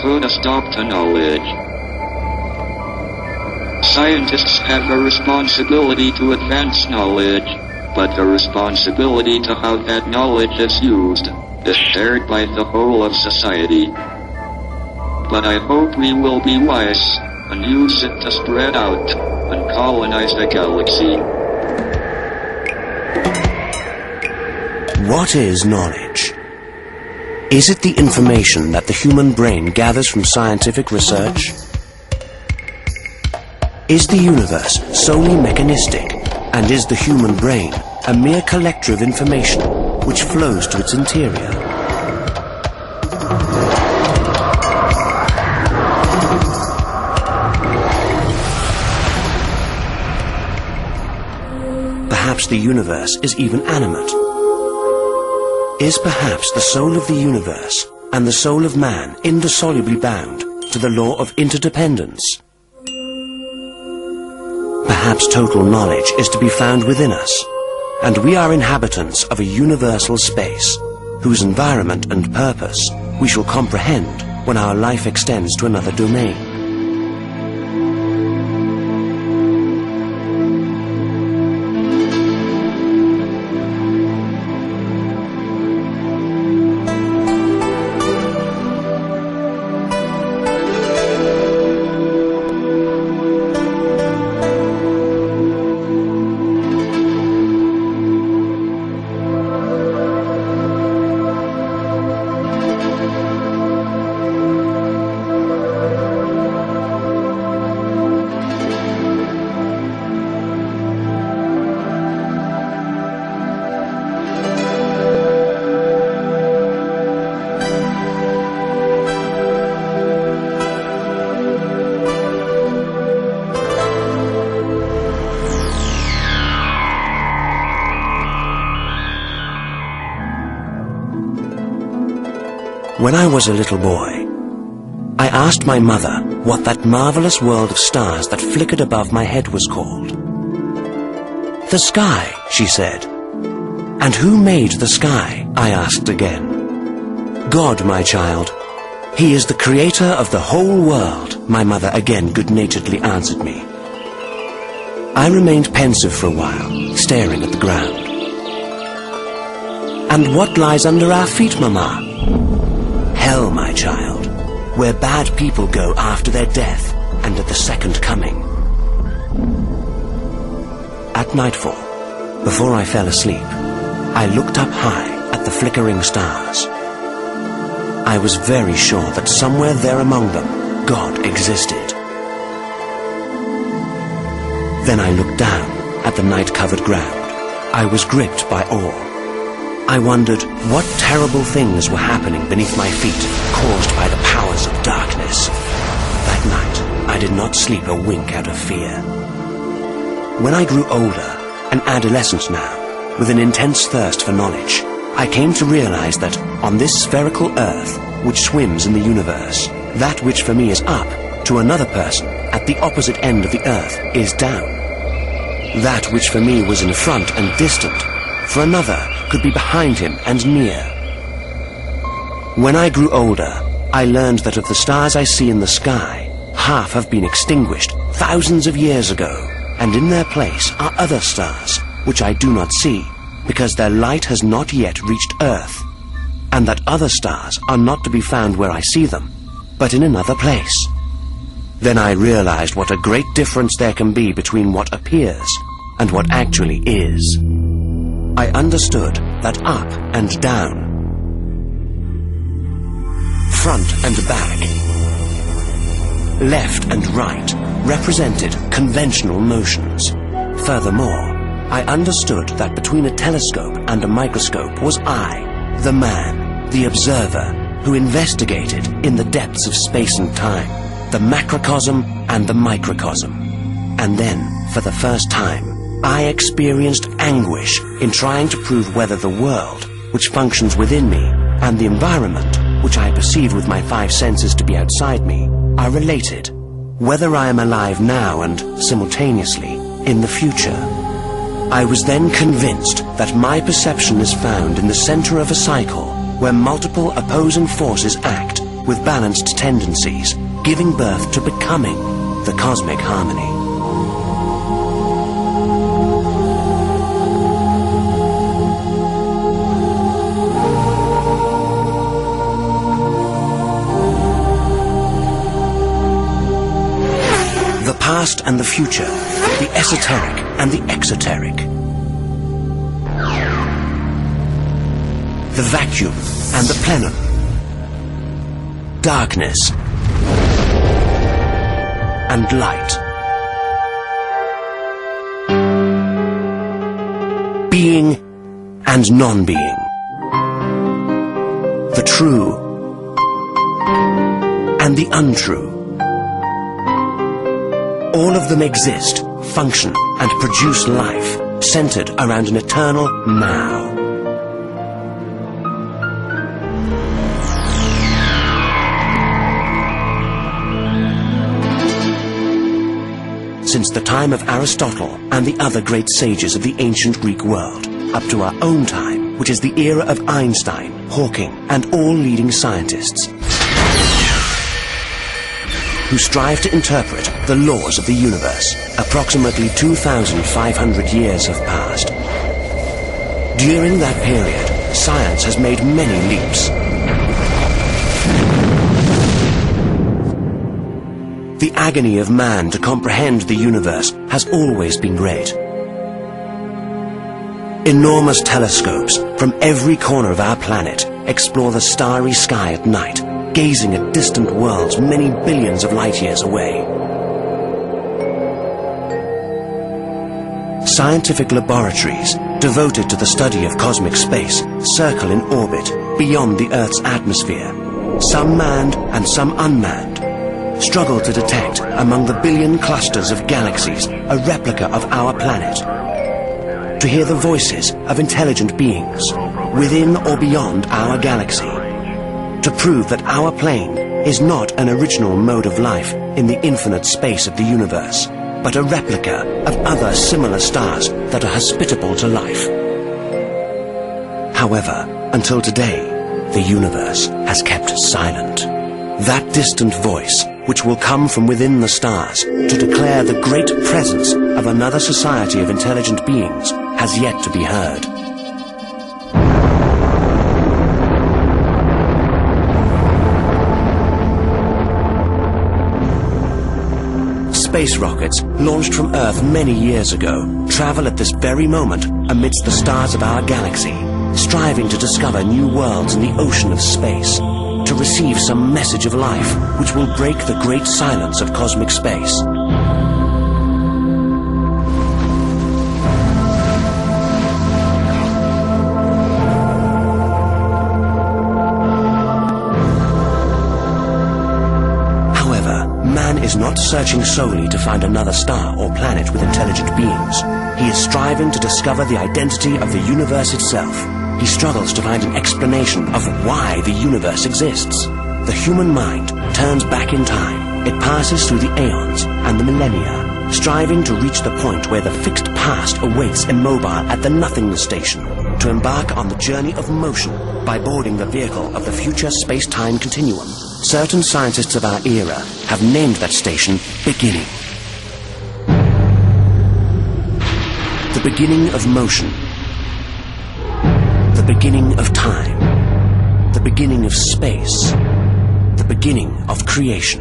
put a stop to knowledge. Scientists have a responsibility to advance knowledge, but the responsibility to how that knowledge is used is shared by the whole of society. But I hope we will be wise and use it to spread out and colonize the galaxy. What is knowledge? Is it the information that the human brain gathers from scientific research? Is the universe solely mechanistic, and is the human brain a mere collector of information which flows to its interior? Perhaps the universe is even animate. Is perhaps the soul of the universe and the soul of man indissolubly bound to the law of interdependence? Perhaps total knowledge is to be found within us, and we are inhabitants of a universal space, whose environment and purpose we shall comprehend when our life extends to another domain. When I was a little boy, I asked my mother what that marvelous world of stars that flickered above my head was called. "The sky," she said. "And who made the sky?" I asked again. "God, my child. He is the creator of the whole world," my mother again good-naturedly answered me. I remained pensive for a while, staring at the ground. "And what lies under our feet, Mama?" "Hell, my child, where bad people go after their death and at the second coming." At nightfall, before I fell asleep, I looked up high at the flickering stars. I was very sure that somewhere there among them, God existed. Then I looked down at the night-covered ground. I was gripped by awe. I wondered what terrible things were happening beneath my feet, caused by the powers of darkness. That night, I did not sleep a wink out of fear. When I grew older, an adolescent now, with an intense thirst for knowledge, I came to realize that on this spherical earth, which swims in the universe, that which for me is up, to another person, at the opposite end of the earth, is down. That which for me was in front and distant, for another could be behind him and near. When I grew older, I learned that of the stars I see in the sky, half have been extinguished thousands of years ago, and in their place are other stars, which I do not see, because their light has not yet reached Earth, and that other stars are not to be found where I see them, but in another place. Then I realized what a great difference there can be between what appears and what actually is. I understood that up and down, front and back, left and right represented conventional notions. Furthermore, I understood that between a telescope and a microscope was I, the man, the observer, who investigated in the depths of space and time, the macrocosm and the microcosm. And then, for the first time, I experienced anguish in trying to prove whether the world, which functions within me, and the environment, which I perceive with my five senses to be outside me, are related, whether I am alive now and, simultaneously, in the future. I was then convinced that my perception is found in the center of a cycle where multiple opposing forces act with balanced tendencies, giving birth to becoming the cosmic harmony. The past and the future, the esoteric and the exoteric. The vacuum and the plenum. Darkness and light. Being and non-being. The true and the untrue. All of them exist, function, and produce life, centered around an eternal now. Since the time of Aristotle and the other great sages of the ancient Greek world, up to our own time, which is the era of Einstein, Hawking, and all leading scientists, who strive to interpret the laws of the universe. Approximately 2,500 years have passed. During that period, science has made many leaps. The agony of man to comprehend the universe has always been great. Enormous telescopes from every corner of our planet explore the starry sky at night, gazing at distant worlds many billions of light years away. Scientific laboratories devoted to the study of cosmic space circle in orbit beyond the Earth's atmosphere. Some manned and some unmanned struggle to detect among the billion clusters of galaxies a replica of our planet, to hear the voices of intelligent beings within or beyond our galaxy, to prove that our plane is not an original mode of life in the infinite space of the universe, but a replica of other similar stars that are hospitable to life. However, until today, the universe has kept silent. That distant voice, which will come from within the stars to declare the great presence of another society of intelligent beings, has yet to be heard. Space rockets, launched from Earth many years ago, travel at this very moment amidst the stars of our galaxy, striving to discover new worlds in the ocean of space, to receive some message of life which will break the great silence of cosmic space. Man is not searching solely to find another star or planet with intelligent beings. He is striving to discover the identity of the universe itself. He struggles to find an explanation of why the universe exists. The human mind turns back in time. It passes through the aeons and the millennia, striving to reach the point where the fixed past awaits immobile at the nothingness station, to embark on the journey of motion by boarding the vehicle of the future space-time continuum. Certain scientists of our era have named that station Beginning. The beginning of motion. The beginning of time. The beginning of space. The beginning of creation.